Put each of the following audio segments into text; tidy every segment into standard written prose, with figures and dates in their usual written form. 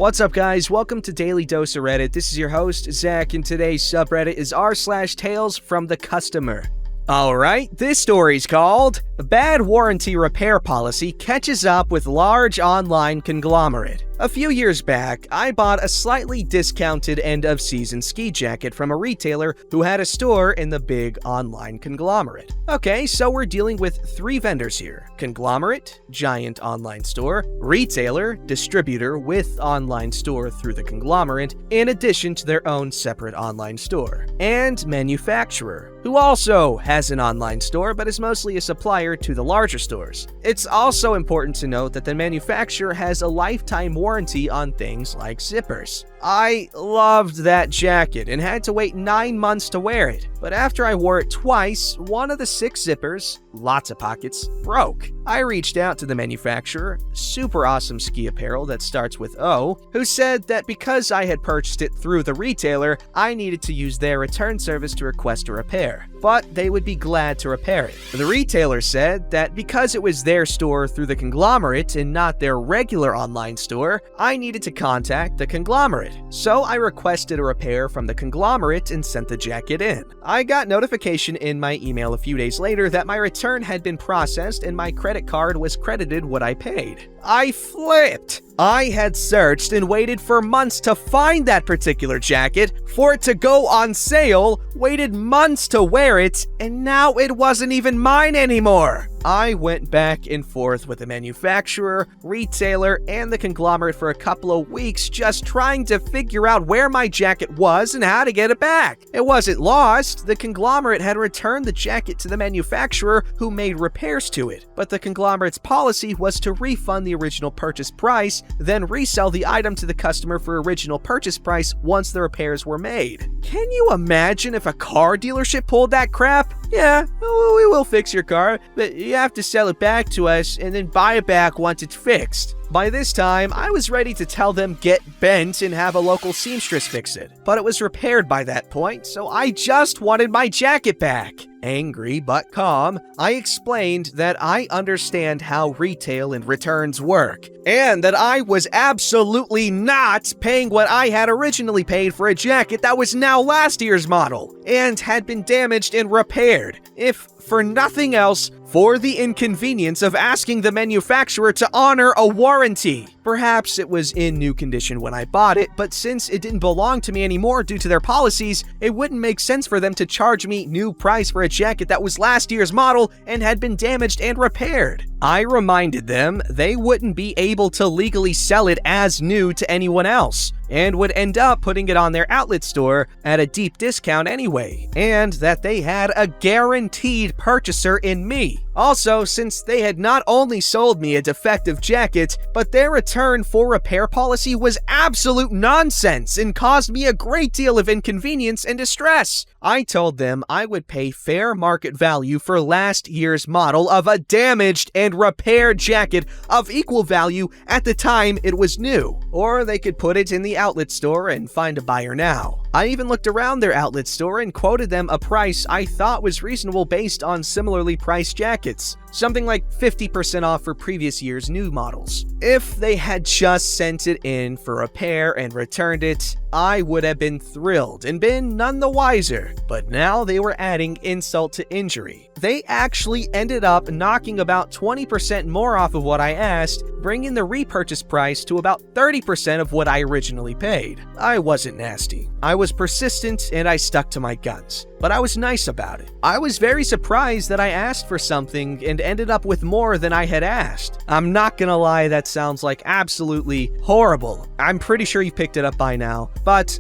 What's up, guys? Welcome to Daily Dose of Reddit. This is your host, Zach, and today's subreddit is r/TalesFromTheCustomer. Alright, this story's called Bad Warranty Repair Policy Catches Up with Large Online Conglomerate. A few years back, I bought a slightly discounted end-of-season ski jacket from a retailer who had a store in the big online conglomerate. Okay, so we're dealing with three vendors here: conglomerate, giant online store; retailer, distributor with online store through the conglomerate, in addition to their own separate online store; and manufacturer, who also has an online store but is mostly a supplier to the larger stores. It's also important to note that the manufacturer has a lifetime warranty on things like zippers. I loved that jacket and had to wait 9 months to wear it, but after I wore it twice, one of the 6 zippers, lots of pockets, broke. I reached out to the manufacturer, super awesome ski apparel that starts with O, who said that because I had purchased it through the retailer, I needed to use their return service to request a repair, but they would be glad to repair it. The retailer said that because it was their store through the conglomerate and not their regular online store, I needed to contact the conglomerate. So I requested a repair from the conglomerate and sent the jacket in. I got notification in my email a few days later that my return had been processed and my credit card was credited what I paid. I flipped! I had searched and waited for months to find that particular jacket, for it to go on sale, waited months to wear it, and now it wasn't even mine anymore. I went back and forth with the manufacturer, retailer, and the conglomerate for a couple of weeks just trying to figure out where my jacket was and how to get it back. It wasn't lost. The conglomerate had returned the jacket to the manufacturer, who made repairs to it, but the conglomerate's policy was to refund the original purchase price, then resell the item to the customer for original purchase price once the repairs were made. Can you imagine if a car dealership pulled that crap? Yeah, we will fix your car, but you have to sell it back to us and then buy it back once it's fixed. By this time, I was ready to tell them get bent and have a local seamstress fix it, but it was repaired by that point, so I just wanted my jacket back. Angry but calm, I explained that I understand how retail and returns work, and that I was absolutely not paying what I had originally paid for a jacket that was now last year's model, and had been damaged and repaired, if for nothing else, for the inconvenience of asking the manufacturer to honor a warranty. Perhaps it was in new condition when I bought it, but since it didn't belong to me anymore due to their policies, it wouldn't make sense for them to charge me new price for a jacket that was last year's model and had been damaged and repaired. I reminded them they wouldn't be able to legally sell it as new to anyone else, and would end up putting it on their outlet store at a deep discount anyway, and that they had a guaranteed purchaser in me. Also, since they had not only sold me a defective jacket, but their return for repair policy was absolute nonsense and caused me a great deal of inconvenience and distress. I told them I would pay fair market value for last year's model of a damaged and repaired jacket of equal value at the time it was new, or they could put it in the outlet store and find a buyer now. I even looked around their outlet store and quoted them a price I thought was reasonable based on similarly priced jackets, something like 50% off for previous year's new models. If they had just sent it in for repair and returned it, I would have been thrilled and been none the wiser, but now they were adding insult to injury. They actually ended up knocking about 20% more off of what I asked, bringing the repurchase price to about 30% of what I originally paid. I wasn't nasty. I was persistent and I stuck to my guns, but I was nice about it. I was very surprised that I asked for something and ended up with more than I had asked. I'm not gonna lie, that sounds like absolutely horrible. I'm pretty sure you picked it up by now, but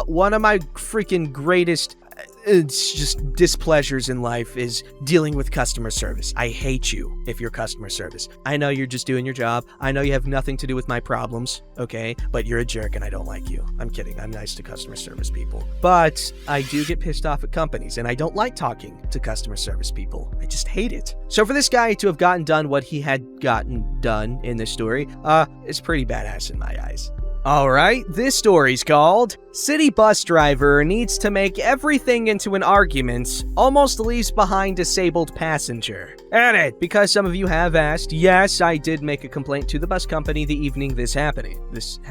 one of my freaking greatest it's just displeasures in life is dealing with customer service. I hate you if you're customer service. I know you're just doing your job. I know you have nothing to do with my problems, okay? But you're a jerk and I don't like you. I'm kidding. I'm nice to customer service people. But I do get pissed off at companies and I don't like talking to customer service people. I just hate it. So for this guy to have gotten done what he had gotten done in this story, is pretty badass in my eyes. Alright, this story's called City Bus Driver Needs to Make Everything into an Argument, Almost Leaves Behind Disabled Passenger. And because some of you have asked, yes, I did make a complaint to the bus company the evening this happened. This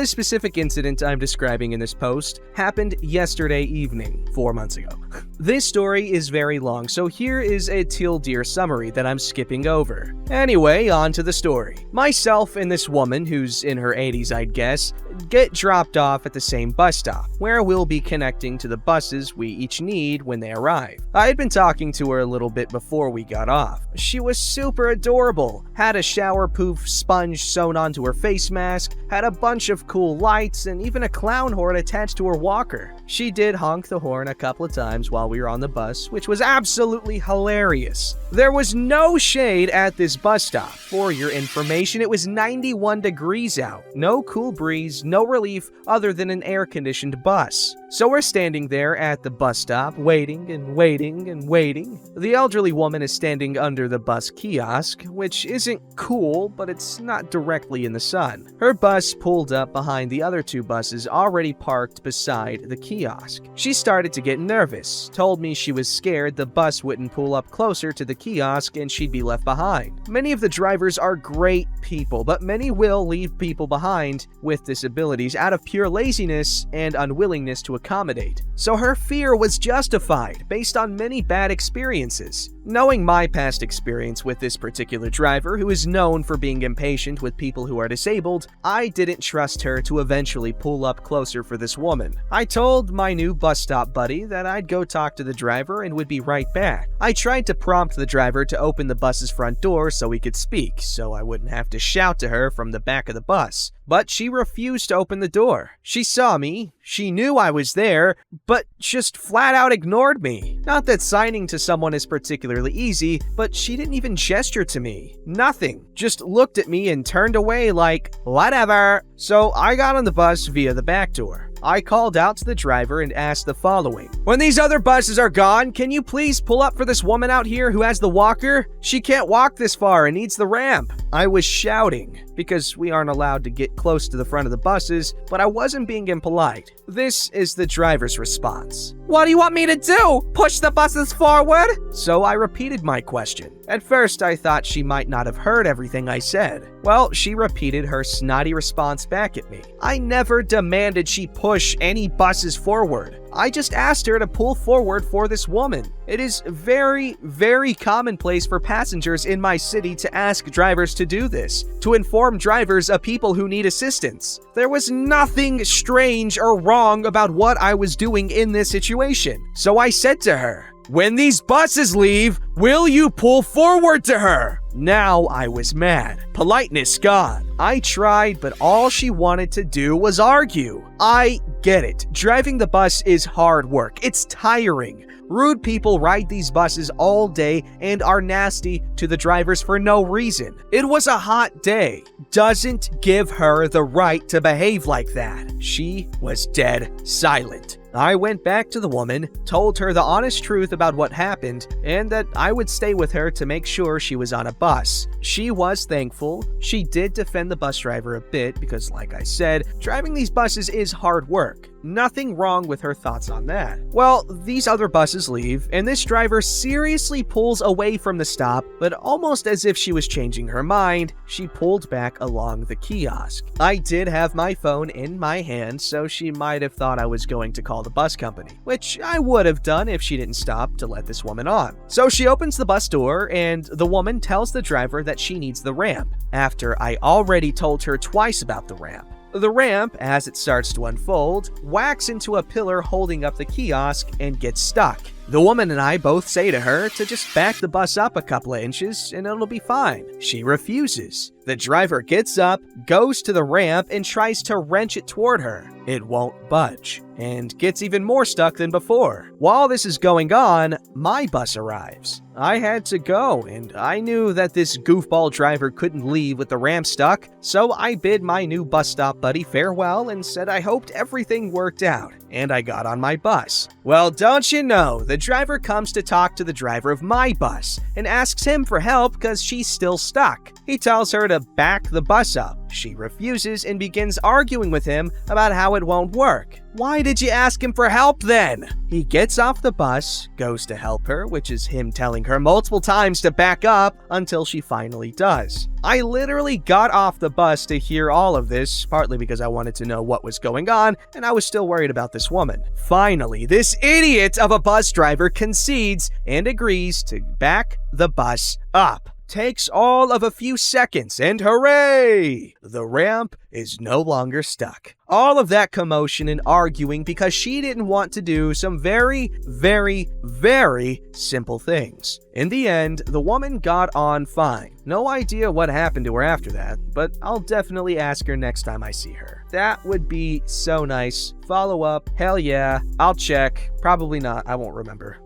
specific incident I'm describing in this post happened yesterday evening, 4 months ago. This story is very long, so here is a teal deer summary that I'm skipping over. Anyway, on to the story. Myself and this woman, who's in her 80s I'd guess, get dropped off at the same bus stop, where we'll be connecting to the buses we each need when they arrive. I had been talking to her a little bit before we got off. She was super adorable, had a shower-proof sponge sewn onto her face mask, had a bunch of cool lights, and even a clown horn attached to her walker. She did honk the horn a couple of times while we were on the bus, which was absolutely hilarious. There was no shade at this bus stop. For your information, it was 91 degrees out. No cool breeze, no relief other than an air-conditioned bus. So we're standing there at the bus stop, waiting and waiting and waiting. The elderly woman is standing under the bus kiosk, which isn't cool, but it's not directly in the sun. Her bus pulled up behind the other two buses already parked beside the kiosk. She started to get nervous, told me she was scared the bus wouldn't pull up closer to the kiosk and she'd be left behind. Many of the drivers are great people, but many will leave people behind with disabilities out of pure laziness and unwillingness to accommodate. So her fear was justified based on many bad experiences. Knowing my past experience with this particular driver, who is known for being impatient with people who are disabled, I didn't trust her to eventually pull up closer for this woman. I told my new bus stop buddy that I'd go talk to the driver and would be right back. I tried to prompt the driver to open the bus's front door so we could speak, so I wouldn't have to shout to her from the back of the bus. But she refused to open the door. She saw me, she knew I was there, but just flat out ignored me. Not that signing to someone is particularly easy, but she didn't even gesture to me. Nothing. Just looked at me and turned away like, whatever. So I got on the bus via the back door. I called out to the driver and asked the following. When these other buses are gone, can you please pull up for this woman out here who has the walker? She can't walk this far and needs the ramp. I was shouting because we aren't allowed to get close to the front of the buses, but I wasn't being impolite. This is the driver's response. What do you want me to do? Push the buses forward? So I repeated my question. At first, I thought she might not have heard everything I said. Well, she repeated her snotty response back at me. I never demanded she push any buses forward. I just asked her to pull forward for this woman. It is very, very commonplace for passengers in my city to ask drivers to do this, to inform drivers of people who need assistance. There was nothing strange or wrong about what I was doing in this situation. So I said to her, when these buses leave, will you pull forward to her? Now I was mad. Politeness gone. I tried, but all she wanted to do was argue. I get it. Driving the bus is hard work. It's tiring. Rude people ride these buses all day and are nasty to the drivers for no reason. It was a hot day. Doesn't give her the right to behave like that. She was dead silent. I went back to the woman, told her the honest truth about what happened, and that I would stay with her to make sure she was on a bus. She was thankful. She did defend the bus driver a bit because, like I said, driving these buses is hard work. Nothing wrong with her thoughts on that. Well, these other buses leave, and this driver seriously pulls away from the stop, but almost as if she was changing her mind, she pulled back along the kiosk. I did have my phone in my hand, so she might have thought I was going to call the bus company, which I would have done if she didn't stop to let this woman on. So she opens the bus door, and the woman tells the driver that she needs the ramp, after I already told her twice about the ramp. The ramp, as it starts to unfold, whacks into a pillar holding up the kiosk and gets stuck. The woman and I both say to her to just back the bus up a couple of inches and it'll be fine. She refuses. The driver gets up, goes to the ramp, and tries to wrench it toward her. It won't budge, and gets even more stuck than before. While this is going on, my bus arrives. I had to go, and I knew that this goofball driver couldn't leave with the ramp stuck, so I bid my new bus stop buddy farewell and said I hoped everything worked out, and I got on my bus. Well, don't you know, the driver comes to talk to the driver of my bus and asks him for help because she's still stuck. He tells her to back the bus up. She refuses and begins arguing with him about how it won't work. Why did you ask him for help then? He gets off the bus, goes to help her, which is him telling her multiple times to back up until she finally does. I literally got off the bus to hear all of this, partly because I wanted to know what was going on, and I was still worried about this woman. Finally, this idiot of a bus driver concedes and agrees to back the bus up. Takes all of a few seconds, and hooray! The ramp is no longer stuck. All of that commotion and arguing because she didn't want to do some very, very, very simple things. In the end, the woman got on fine. No idea what happened to her after that, but I'll definitely ask her next time I see her. That would be so nice. Follow up, hell yeah, I'll check. Probably not, I won't remember.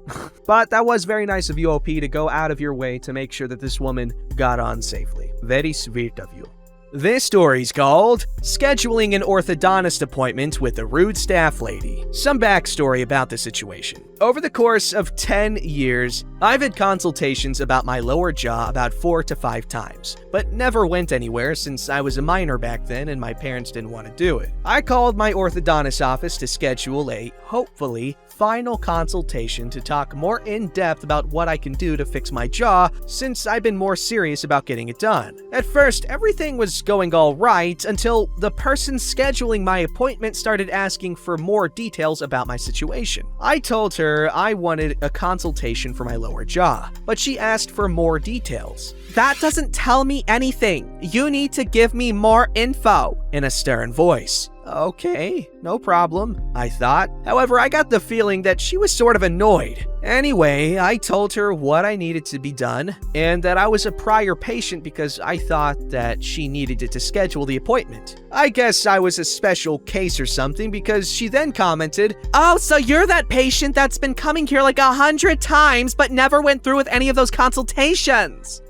But that was very nice of you, OP, to go out of your way to make sure that this woman got on safely. Very sweet of you. This story's called Scheduling an Orthodontist Appointment with a Rude Staff Lady. Some backstory about the situation. Over the course of 10 years, I've had consultations about my lower jaw about 4 to 5 times, but never went anywhere since I was a minor back then and my parents didn't want to do it. I called my orthodontist office to schedule a, hopefully, final consultation to talk more in depth about what I can do to fix my jaw since I've been more serious about getting it done. At first, everything was going all right until the person scheduling my appointment started asking for more details about my situation. I told her I wanted a consultation for my lower jaw, but she asked for more details. That doesn't tell me anything. You need to give me more info, in a stern voice. Okay, no problem, I thought. However, I got the feeling that she was sort of annoyed. Anyway, I told her what I needed to be done and that I was a prior patient because I thought that she needed it to schedule the appointment. I guess I was a special case or something because she then commented, "Oh, so you're that patient that's been coming here like 100 times but never went through with any of those consultations."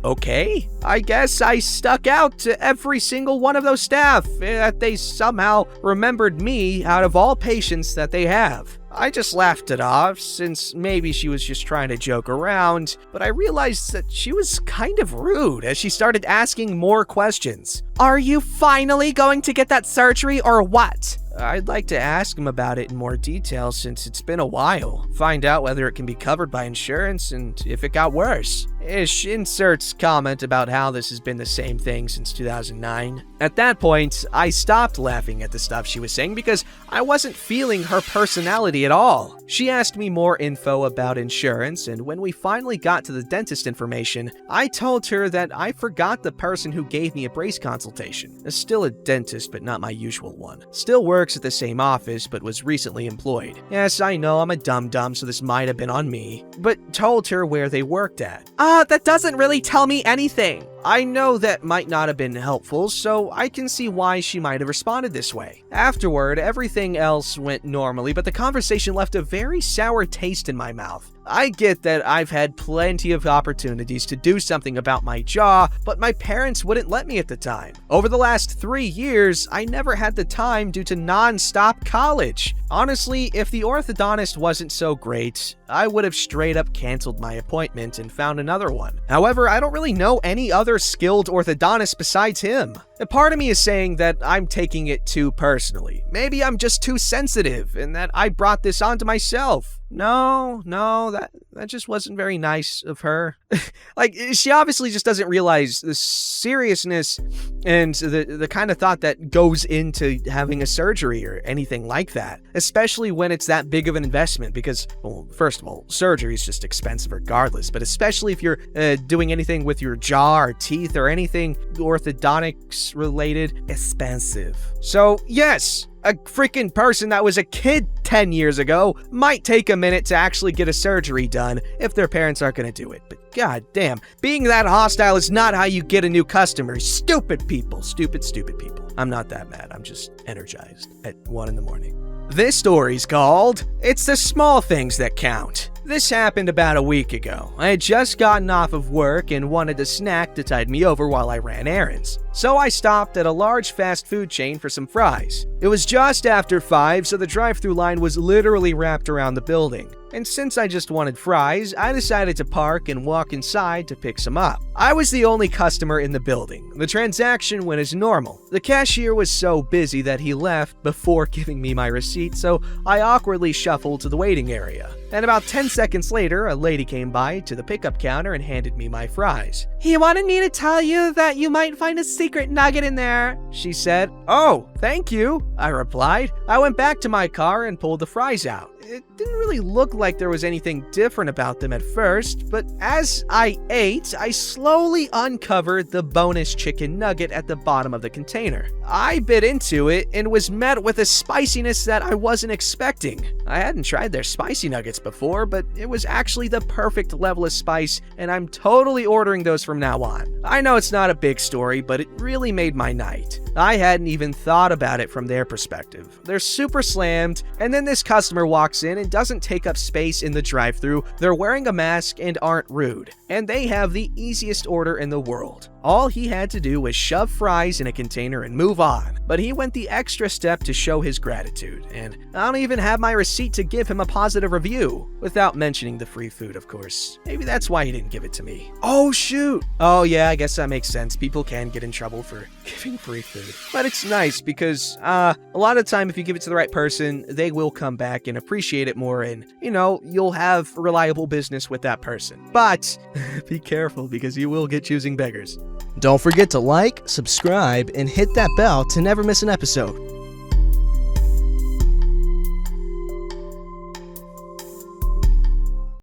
Okay. I guess I stuck out to every single one of those staff, that they somehow remembered me out of all patients that they have. I just laughed it off, since maybe she was just trying to joke around, but I realized that she was kind of rude as she started asking more questions. Are you finally going to get that surgery or what? I'd like to ask him about it in more detail since it's been a while. Find out whether it can be covered by insurance and if it got worse. Ish inserts comment about how this has been the same thing since 2009. At that point, I stopped laughing at the stuff she was saying because I wasn't feeling her personality at all. She asked me more info about insurance, and when we finally got to the dentist information, I told her that I forgot the person who gave me a brace consultation. Still a dentist, but not my usual one. Still works at the same office, but was recently employed. Yes, I know I'm a dum-dum, so this might have been on me, but told her where they worked at. That doesn't really tell me anything. I know that might not have been helpful, so I can see why she might have responded this way. Afterward, everything else went normally, but the conversation left a very sour taste in my mouth. I get that I've had plenty of opportunities to do something about my jaw, but my parents wouldn't let me at the time. Over the last 3 years, I never had the time due to non-stop college. Honestly, if the orthodontist wasn't so great, I would have straight up canceled my appointment and found another one. However, I don't really know any other skilled orthodontist besides him. A part of me is saying that I'm taking it too personally. Maybe I'm just too sensitive and that I brought this onto myself. No, that just wasn't very nice of her. Like, she obviously just doesn't realize the seriousness and the kind of thought that goes into having a surgery or anything like that, especially when it's that big of an investment because, well, first of all, surgery is just expensive regardless, but especially if you're doing anything with your jaw or teeth or anything orthodontics related, expensive. So, yes, a freaking person that was a kid 10 years ago might take a minute to actually get a surgery done if their parents aren't going to do it. But god damn, being that hostile is not how you get a new customer. Stupid people. Stupid people. I'm not that mad. I'm just energized at 1 in the morning. This story's called It's the Small Things That Count. This happened about a week ago. I had just gotten off of work and wanted a snack to tide me over while I ran errands. So I stopped at a large fast food chain for some fries. It was just after 5, so the drive-thru line was literally wrapped around the building. And since I just wanted fries, I decided to park and walk inside to pick some up. I was the only customer in the building. The transaction went as normal. The cashier was so busy that he left before giving me my receipt, so I awkwardly shuffled to the waiting area. And about 10 seconds later, a lady came by to the pickup counter and handed me my fries. "He wanted me to tell you that you might find a secret nugget in there," she said. "Oh, thank you," I replied. I went back to my car and pulled the fries out. It didn't really look like there was anything different about them at first, but as I ate, I slowly uncovered the bonus chicken nugget at the bottom of the container. I bit into it and was met with a spiciness that I wasn't expecting. I hadn't tried their spicy nuggets before, but it was actually the perfect level of spice, and I'm totally ordering those from now on. I know it's not a big story, but it really made my night. I hadn't even thought about it from their perspective. They're super slammed, and then this customer walks in and doesn't take up space in the drive-thru. They're wearing a mask and aren't rude, and they have the easiest order in the world. All he had to do was shove fries in a container and move on, but he went the extra step to show his gratitude, and I don't even have my receipt to give him a positive review, without mentioning the free food, of course. Maybe that's why he didn't give it to me. Oh shoot! Oh yeah, I guess that makes sense. People can get in trouble for giving free food. But it's nice because, a lot of the time if you give it to the right person, they will come back and appreciate it more, and, you'll have reliable business with that person. But, be careful because you will get choosing beggars. Don't forget to like, subscribe, and hit that bell to never miss an episode.